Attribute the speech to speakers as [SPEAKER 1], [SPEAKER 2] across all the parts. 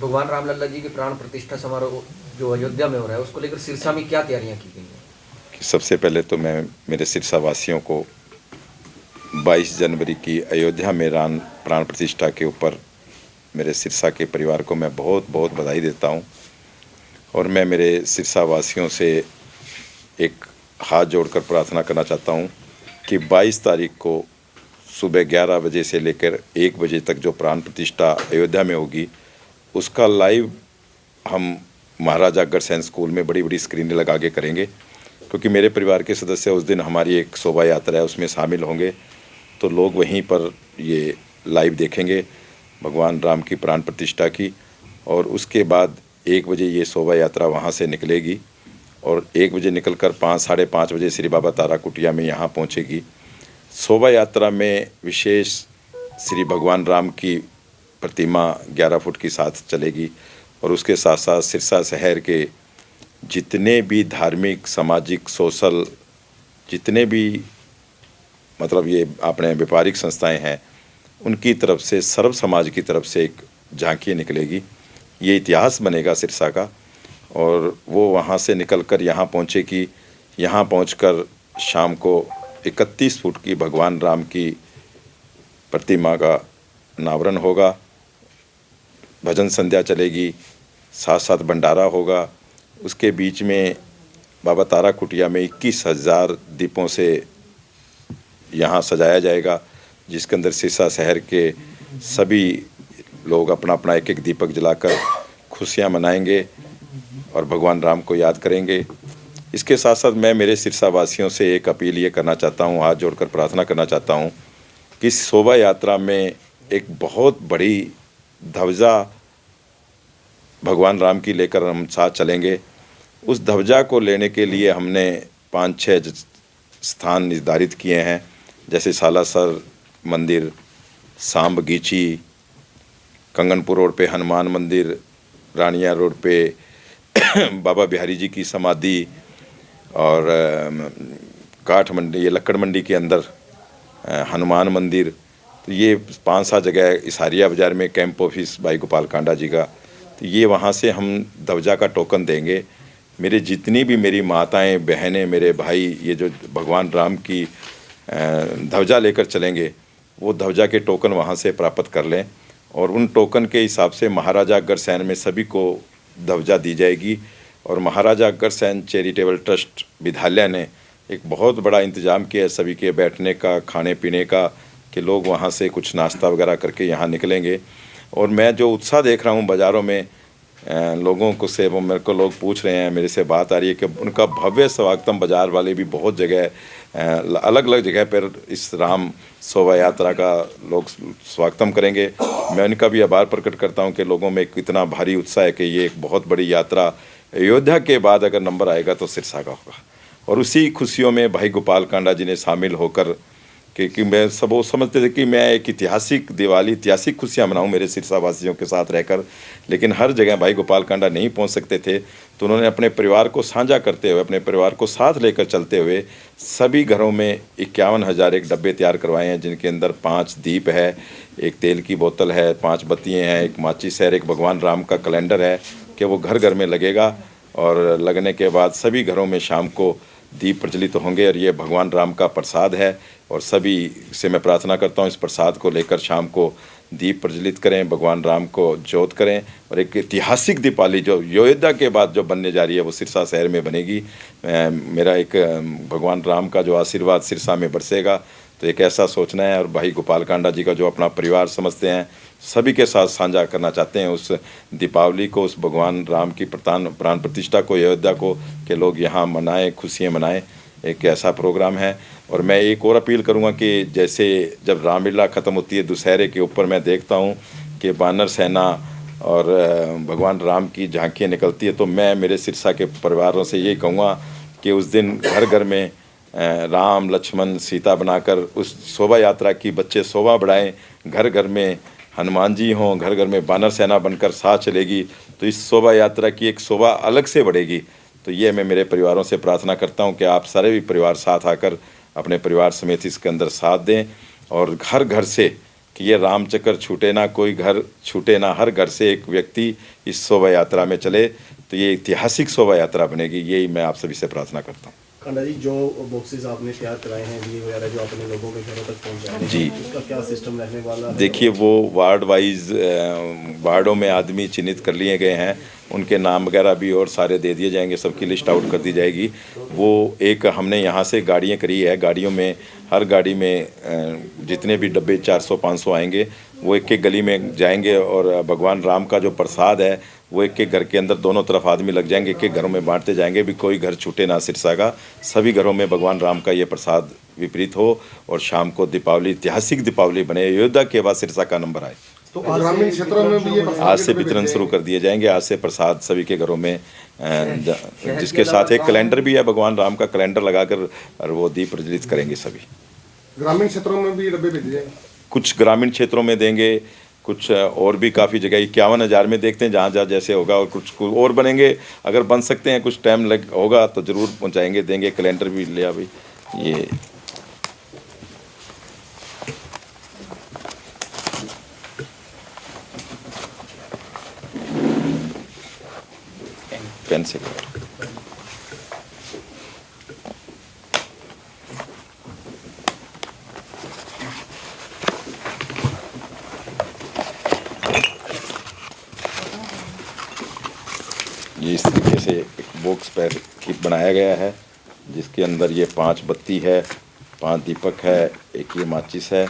[SPEAKER 1] भगवान रामलला जी के प्राण प्रतिष्ठा समारोह जो अयोध्या में हो रहा है, उसको लेकर सिरसा में क्या तैयारियां की गई हैं?
[SPEAKER 2] सबसे पहले तो मैं मेरे सिरसा वासियों को 22 जनवरी की अयोध्या में राम प्राण प्रतिष्ठा के ऊपर मेरे सिरसा के परिवार को मैं बहुत बहुत बधाई देता हूं। और मैं मेरे सिरसा वासियों से एक हाथ जोड़कर प्रार्थना करना चाहता हूं कि 22 तारीख को सुबह 11 बजे से लेकर 1 बजे तक जो प्राण प्रतिष्ठा अयोध्या में होगी, उसका लाइव हम महाराजा अग्रसेन स्कूल में बड़ी बड़ी स्क्रीनें लगा के करेंगे, क्योंकि मेरे परिवार के सदस्य उस दिन हमारी एक शोभा यात्रा है उसमें शामिल होंगे, तो लोग वहीं पर ये लाइव देखेंगे भगवान राम की प्राण प्रतिष्ठा की। और उसके बाद 1 बजे ये शोभा यात्रा वहाँ से निकलेगी और 1 बजे निकलकर 5 साढ़े 5 बजे श्री बाबा तारा कुटिया में यहाँ पहुँचेगी। शोभा यात्रा में विशेष श्री भगवान राम की प्रतिमा 11 फुट की साथ चलेगी और उसके साथ साथ सिरसा शहर के जितने भी धार्मिक, सामाजिक, सोशल, जितने भी मतलब ये अपने व्यापारिक संस्थाएं हैं, उनकी तरफ से, सर्व समाज की तरफ से एक झांकी निकलेगी। ये इतिहास बनेगा सिरसा का। और वो वहाँ से निकलकर यहाँ पहुँचेगी। यहाँ पहुँचकर शाम को 31 फुट की भगवान राम की प्रतिमा का अनावरण होगा, भजन संध्या चलेगी, साथ साथ भंडारा होगा। उसके बीच में बाबा तारा कुटिया में 21,000 दीपों से यहाँ सजाया जाएगा, जिसके अंदर सिरसा शहर के सभी लोग अपना अपना एक एक दीपक जलाकर खुशियाँ मनाएंगे और भगवान राम को याद करेंगे। इसके साथ साथ मैं मेरे सिरसा वासियों से एक अपील ये करना चाहता हूँ, हाथ जोड़कर प्रार्थना करना चाहता हूँ कि इस शोभा यात्रा में एक बहुत बड़ी ध्वजा भगवान राम की लेकर हम साथ चलेंगे। उस ध्वजा को लेने के लिए हमने 5-6 स्थान निर्धारित किए हैं, जैसे सालासर मंदिर, सांब गीची, कंगनपुर रोड पे हनुमान मंदिर, रानिया रोड पे बाबा बिहारी जी की समाधि और काठ मंडी, ये लक्कड़ मंडी के अंदर हनुमान मंदिर। तो ये 5-7 जगह, इसारिया बाज़ार में कैंप ऑफिस भाई गोपाल कांडा जी का, तो ये वहाँ से हम ध्वजा का टोकन देंगे। मेरे जितनी भी मेरी माताएं, बहनें, मेरे भाई ये जो भगवान राम की ध्वजा लेकर चलेंगे, वो ध्वजा के टोकन वहाँ से प्राप्त कर लें और उन टोकन के हिसाब से महाराजा अग्रसेन में सभी को ध्वजा दी जाएगी। और महाराजा अग्रसेन चैरिटेबल ट्रस्ट विद्यालय ने एक बहुत बड़ा इंतज़ाम किया है सभी के बैठने का, खाने पीने का, कि लोग वहाँ से कुछ नाश्ता वगैरह करके यहाँ निकलेंगे। और मैं जो उत्साह देख रहा हूँ बाज़ारों में लोगों को से, वो मेरे को लोग पूछ रहे हैं, मेरे से बात आ रही है कि उनका भव्य स्वागतम बाज़ार वाले भी बहुत जगह अलग अलग जगह पर इस राम शोभा यात्रा का लोग स्वागतम करेंगे। मैं उनका भी आभार प्रकट करता हूं कि लोगों में कितना भारी उत्साह है कि ये एक बहुत बड़ी यात्रा अयोध्या के बाद अगर नंबर आएगा तो सिरसा का होगा। और उसी खुशियों में भाई गोपाल कांडा जी ने शामिल होकर कि मैं सब वो समझते थे कि मैं एक ऐतिहासिक दिवाली, ऐतिहासिक खुशियाँ मनाऊं मेरे सिरसा वासियों के साथ रहकर, लेकिन हर जगह भाई गोपाल कांडा नहीं पहुंच सकते थे, तो उन्होंने अपने परिवार को साझा करते हुए, अपने परिवार को साथ लेकर चलते हुए सभी घरों में 51,000 एक डब्बे तैयार करवाए हैं, जिनके अंदर 5 दीप है, एक तेल की बोतल है, 5 बत्तियाँ हैं, एक माचिस है, एक भगवान राम का कैलेंडर है कि वो घर घर में लगेगा। और लगने के बाद सभी घरों में शाम को दीप प्रज्वलित होंगे और ये भगवान राम का प्रसाद है। और सभी से मैं प्रार्थना करता हूँ इस प्रसाद को लेकर शाम को दीप प्रज्वलित करें, भगवान राम को जोत करें और एक ऐतिहासिक दीपावली जो अयोध्या के बाद जो बनने जा रही है वो सिरसा शहर में बनेगी। मेरा एक भगवान राम का जो आशीर्वाद सिरसा में बरसेगा, तो एक ऐसा सोचना है। और भाई गोपाल कांडा जी का जो अपना परिवार समझते हैं, सभी के साथ साझा करना चाहते हैं उस दीपावली को, उस भगवान राम की प्राण प्रतिष्ठा को, अयोध्या को, कि लोग यहाँ मनाएं, खुशियाँ मनाएं। एक ऐसा प्रोग्राम है। और मैं एक और अपील करूँगा कि जैसे जब रामलीला ख़त्म होती है दशहरे के ऊपर, मैं देखता हूँ कि वानर सेना और भगवान राम की झांकियाँ निकलती है, तो मैं मेरे सिरसा के परिवारों से ये कहूँगा कि उस दिन घर घर में राम, लक्ष्मण, सीता बनाकर उस शोभा यात्रा की बच्चे शोभा बढ़ाएं, घर घर में हनुमान जी हों, घर घर में वानर सेना बनकर साथ चलेगी, तो इस शोभा यात्रा की एक शोभा अलग से बढ़ेगी। तो ये मैं मेरे परिवारों से प्रार्थना करता हूँ कि आप सारे भी परिवार साथ आकर अपने परिवार समेत इसके अंदर साथ दें और घर घर से कि ये रामचक्र छूटे ना, कोई घर छूटे ना, हर घर से एक व्यक्ति इस शोभा यात्रा में चले, तो ये ऐतिहासिक शोभा यात्रा बनेगी। यही मैं आप सभी से प्रार्थना करता हूँ।
[SPEAKER 3] खांडा जी, जो बॉक्सेस आपने तैयार कराए हैं दिए वगैरह जो अपने लोगों के घरों तक पहुंचाए हैं,
[SPEAKER 2] जी,
[SPEAKER 3] उसका क्या सिस्टम रहने वाला है?
[SPEAKER 2] देखिए, वो वार्ड वाइज वार्डों में आदमी चिन्हित कर लिए गए हैं, उनके नाम वगैरह भी और सारे दे दिए जाएंगे, सबकी लिस्ट आउट कर दी जाएगी। वो एक हमने यहाँ से गाड़ियाँ करी है, गाड़ियों में हर गाड़ी में जितने भी डब्बे 400-500 आएंगे, वो एक एक गली में जाएंगे और भगवान राम का जो प्रसाद है वो एक एक घर के अंदर दोनों तरफ आदमी लग जाएंगे, एक एक घरों में बांटते जाएंगे, भी कोई घर छूटे ना सिरसा का, सभी घरों में भगवान राम का ये प्रसाद विपरीत हो और शाम को दीपावली, ऐतिहासिक दीपावली बने, अयोध्या के बाद सिरसा का नंबर आए।
[SPEAKER 3] तो ग्रामीण क्षेत्रों में भी ये
[SPEAKER 2] आज से वितरण शुरू कर दिए जाएंगे। आज से प्रसाद सभी के घरों में, जिसके साथ एक कैलेंडर भी है, भगवान राम का कैलेंडर लगाकर और वो दीप प्रज्वलित करेंगे सभी।
[SPEAKER 3] ग्रामीण क्षेत्रों में भी डब्बे भेजे जाएंगे,
[SPEAKER 2] कुछ ग्रामीण क्षेत्रों में देंगे, कुछ और भी काफ़ी जगह 51,000 में देखते हैं जहाँ जहाँ जैसे होगा, और कुछ और बनेंगे, अगर बन सकते हैं, कुछ टाइम लग होगा तो ज़रूर पहुँचाएंगे, देंगे। कैलेंडर भी लिया भाई, ये पेन से ये इस तरीके से एक बॉक्स पैर की बनाया गया है, जिसके अंदर ये 5 बत्ती है, 5 दीपक है, एक ये माचिस है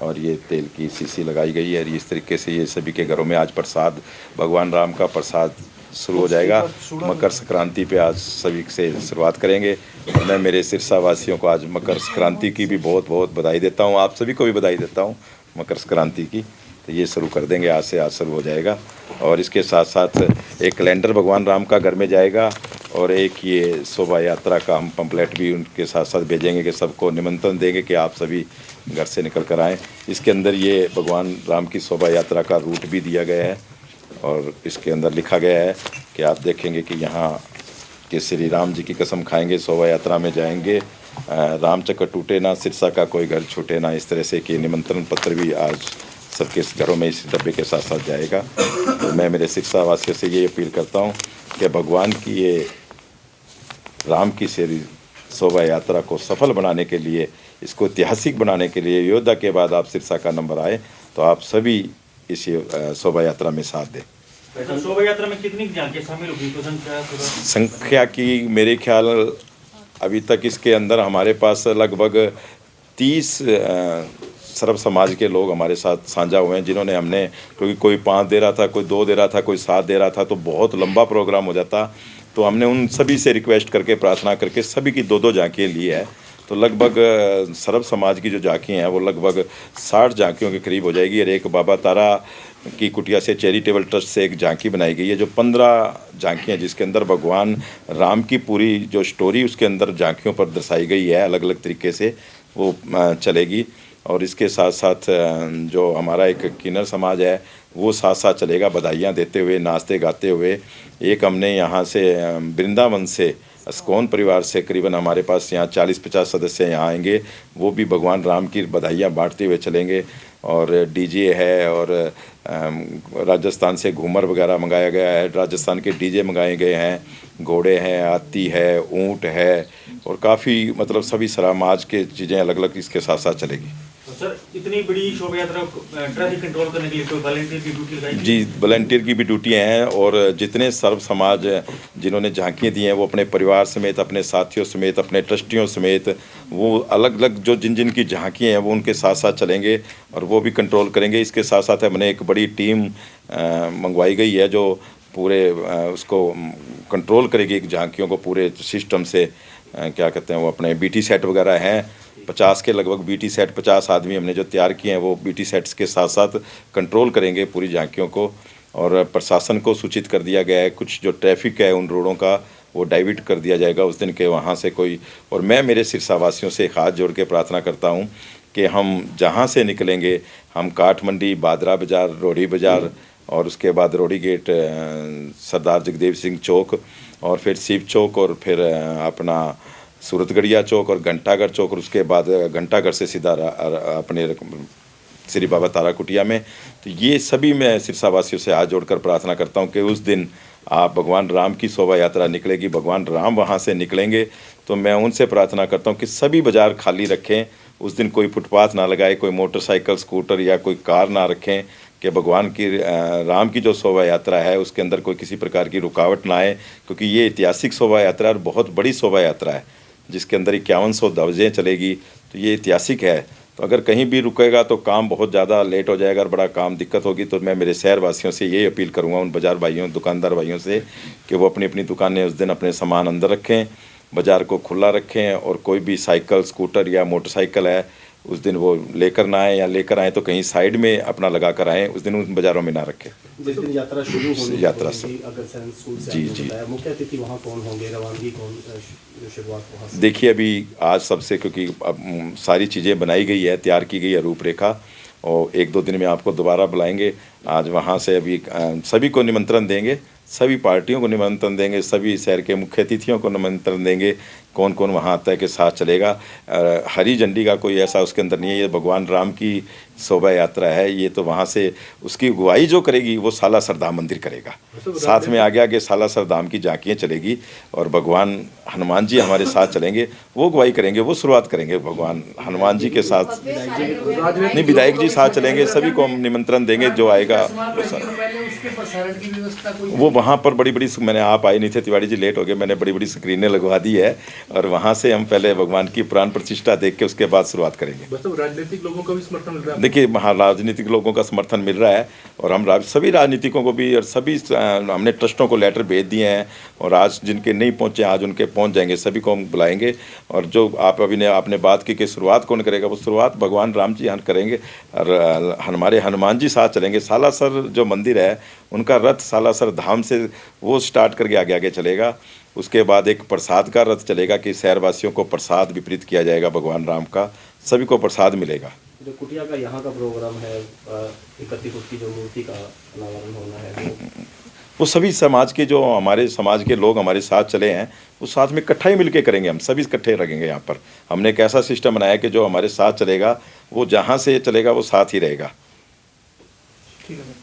[SPEAKER 2] और ये तेल की शीशी लगाई गई है। इस तरीके से ये सभी के घरों में आज प्रसाद, भगवान राम का प्रसाद शुरू हो जाएगा। मकर संक्रांति पे आज सभी से शुरुआत करेंगे और मैं मेरे सिरसा वासियों को आज मकर संक्रांति की भी बहुत बहुत बधाई देता हूँ। आप सभी को भी बधाई देता हूँ मकर संक्रांति की। तो ये शुरू कर देंगे, आज से आज शुरू हो जाएगा। और इसके साथ साथ एक कैलेंडर भगवान राम का घर में जाएगा और एक ये शोभा यात्रा का हम पंपलेट भी उनके साथ साथ भेजेंगे कि सबको निमंत्रण देंगे कि आप सभी घर से निकल कर आएँ। इसके अंदर ये भगवान राम की शोभा यात्रा का रूट भी दिया गया है और इसके अंदर लिखा गया है कि आप देखेंगे कि यहाँ कि श्री राम जी की कसम खाएंगे, शोभा यात्रा में जाएंगे, रामचक्र टूटे ना, सिरसा का कोई घर छूटे ना। इस तरह से कि निमंत्रण पत्र भी आज सबके घरों में इस डब्बे के साथ साथ जाएगा। तो मैं मेरे सिरसा वासियों से ये अपील करता हूँ कि भगवान की ये राम की श्री शोभा यात्रा को सफल बनाने के लिए, इसको ऐतिहासिक बनाने के लिए, अयोध्या के बाद आप सिरसा का नंबर आए तो आप सभी इस शोभा यात्रा में साथ दें।
[SPEAKER 4] शोभा यात्रा में कितनी झांकियां शामिल होगी? तो
[SPEAKER 2] संख्या की मेरे ख्याल अभी तक इसके अंदर हमारे पास लगभग 30 सर्व समाज के लोग हमारे साथ साझा हुए हैं, जिन्होंने हमने, क्योंकि कोई 5 दे रहा था, कोई 2 दे रहा था, कोई 7 दे रहा था, तो बहुत लंबा प्रोग्राम हो जाता। तो हमने उन सभी से रिक्वेस्ट करके, प्रार्थना करके सभी की 2-2 झांकियाँ ली है। तो लगभग सर्व समाज की जो झांकियाँ हैं वो लगभग 60 झांकियों के करीब हो जाएगी। और एक बाबा तारा की कुटिया से चैरिटेबल ट्रस्ट से एक झांकी बनाई गई है, जो 15 झांकियाँ, जिसके अंदर भगवान राम की पूरी जो स्टोरी उसके अंदर झांकियों पर दर्शाई गई है, अलग अलग तरीके से वो चलेगी। और इसके साथ साथ जो हमारा एक किन्नर समाज है वो साथ साथ चलेगा, बधाइयाँ देते हुए, नाचते गाते हुए। एक हमने यहाँ से वृंदावन से अस्कोन परिवार से करीबन हमारे पास यहाँ 40-50 सदस्य यहाँ आएंगे, वो भी भगवान राम की बधाइयाँ बांटते हुए चलेंगे। और डीजे है और राजस्थान से घूमर वगैरह मंगाया गया है, राजस्थान के डीजे मंगाए गए हैं, घोड़े हैं, हाथी है, ऊँट है और काफ़ी मतलब सभी समाज के चीज़ें अलग अलग इसके साथ साथ चलेगी।
[SPEAKER 4] तो सर, इतनी बड़ी शोभा यात्रा ट्रैफिक कंट्रोल करने के लिए कोई वॉलंटियर की ड्यूटी लगाई?
[SPEAKER 2] जी, वॉलंटियर की भी ड्यूटियाँ हैं और जितने सर्व समाज जिन्होंने झांकियाँ दी हैं वो अपने परिवार समेत, अपने साथियों समेत, अपने ट्रस्टियों समेत, वो अलग अलग जो जिन जिन की झांकियाँ हैं वो उनके साथ साथ चलेंगे और वो भी कंट्रोल करेंगे। इसके साथ साथ हमने एक बड़ी टीम मंगवाई गई है जो पूरे उसको कंट्रोल करेगी, झांकियों को पूरे सिस्टम से, क्या कहते हैं वो अपने बीटी सेट वगैरह हैं, 50 के लगभग बीटी सेट, 50 आदमी हमने जो तैयार किए हैं वो बीटी सेट्स के साथ साथ कंट्रोल करेंगे पूरी झांकियों को। और प्रशासन को सूचित कर दिया गया है, कुछ जो ट्रैफिक है उन रोडों का वो डाइवर्ट कर दिया जाएगा उस दिन के वहाँ से कोई। और मैं मेरे सिरसा वासियों से हाथ जोड़ के प्रार्थना करता हूँ कि हम जहाँ से निकलेंगे, हम काठ मंडी, बादरा बाज़ार, रोडी बाज़ार और उसके बाद रोडी गेट, सरदार जगदेव सिंह चौक और फिर शिव चौक और फिर अपना सूरतगढ़िया चौक और घंटाघर चौक और उसके बाद घंटाघर से सीधा अपने श्री बाबा तारा कुटिया में। तो ये सभी मैं सिरसावासियों से हाथ जोड़कर प्रार्थना करता हूँ कि उस दिन आप भगवान राम की शोभा यात्रा निकलेगी, भगवान राम वहाँ से निकलेंगे, तो मैं उनसे प्रार्थना करता हूँ कि सभी बाज़ार खाली रखें। उस दिन कोई फुटपाथ ना लगाए, कोई मोटरसाइकिल स्कूटर या कोई कार ना रखें, कि भगवान की राम की जो शोभा यात्रा है उसके अंदर कोई किसी प्रकार की रुकावट ना आए, क्योंकि ये ऐतिहासिक शोभा यात्रा और बहुत बड़ी शोभा यात्रा है जिसके अंदर 5100 ध्वजें चलेगी। तो ये ऐतिहासिक है। तो अगर कहीं भी रुकेगा तो काम बहुत ज़्यादा लेट हो जाएगा और बड़ा काम दिक्कत होगी। तो मैं मेरे शहर वासियों से ये अपील करूँगा, उन बाज़ार भाइयों दुकानदार भाइयों से, कि वो अपनी अपनी दुकानें उस दिन अपने सामान अंदर रखें, बाज़ार को खुला रखें, और कोई भी साइकिल स्कूटर या मोटरसाइकिल है उस दिन वो लेकर ना आए, या लेकर आए तो कहीं साइड में अपना लगा कर आएँ, उस दिन उन बाज़ारों में ना रखें।
[SPEAKER 3] जिस दिन यात्रा शुरू होनी
[SPEAKER 2] यात्रा
[SPEAKER 3] होगी, अगर स्कूल से
[SPEAKER 2] जी,
[SPEAKER 3] आपने
[SPEAKER 2] जी।
[SPEAKER 3] बताया, मुख्य अतिथि वहाँ कौन होंगे, रवानगी कौन, शुरुआत वहाँ से?
[SPEAKER 2] देखिए अभी आज सबसे, क्योंकि अब सारी चीज़ें बनाई गई है, तैयार की गई है रूपरेखा, और 1-2 दिन में आपको दोबारा बुलाएंगे। आज वहाँ से अभी सभी को निमंत्रण देंगे, सभी पार्टियों को निमंत्रण देंगे, सभी शहर के मुख्य अतिथियों को निमंत्रण देंगे, कौन कौन वहाँ तय के साथ चलेगा। हरी झंडी का कोई ऐसा उसके अंदर नहीं है, ये भगवान राम की शोभा यात्रा है। ये तो वहाँ से उसकी अगुवाई जो करेगी वो सालासर धाम मंदिर करेगा, साथ में आगे आगे सालासर धाम की झांकियाँ चलेगी, और भगवान हनुमान जी हमारे साथ चलेंगे, वो अगुवाई करेंगे, वो शुरुआत करेंगे भगवान हनुमान जी के साथ। नहीं, विधायक जी साथ चलेंगे, सभी को हम निमंत्रण देंगे, जो आएगा वो वहाँ पर बड़ी मैंने, आप आए नहीं थे तिवारी जी, लेट हो गए, मैंने बड़ी स्क्रीनें लगवा दी है, और वहाँ से हम पहले भगवान की प्राण प्रतिष्ठा देख के उसके बाद शुरुआत करेंगे।
[SPEAKER 5] मतलब राजनीतिक लोगों का भी समर्थन मिल रहा है?
[SPEAKER 2] देखिए हाँ, राजनीतिक लोगों का समर्थन मिल रहा है, और हम सभी राजनीतिकों को भी, और सभी हमने ट्रस्टों को लेटर भेज दिए हैं, और आज जिनके नहीं पहुँचे आज उनके पहुँच जाएंगे, सभी को हम बुलाएंगे। और जो आपने बात की कि शुरुआत कौन करेगा, वो शुरुआत भगवान राम जी करेंगे, और हमारे हनुमान जी साथ चलेंगे। सालासर जो मंदिर है उनका रथ सालासर धाम से वो स्टार्ट करके आगे आगे चलेगा। उसके बाद एक प्रसाद का रथ चलेगा कि शहरवासियों को प्रसाद वितरित किया जाएगा भगवान राम का, सभी को प्रसाद मिलेगा।
[SPEAKER 3] जो कुटिया का यहाँ का प्रोग्राम है, 31 फुट की जो मूर्ति का अनावरण होना है,
[SPEAKER 2] वो सभी समाज के, जो हमारे समाज के लोग हमारे साथ चले हैं, वो साथ में इकट्ठा ही मिलके करेंगे, हम सभी इकट्ठे रखेंगे। यहाँ पर हमने एक ऐसा सिस्टम बनाया कि जो हमारे साथ चलेगा वो जहाँ से चलेगा वो साथ ही रहेगा।
[SPEAKER 5] ठीक है।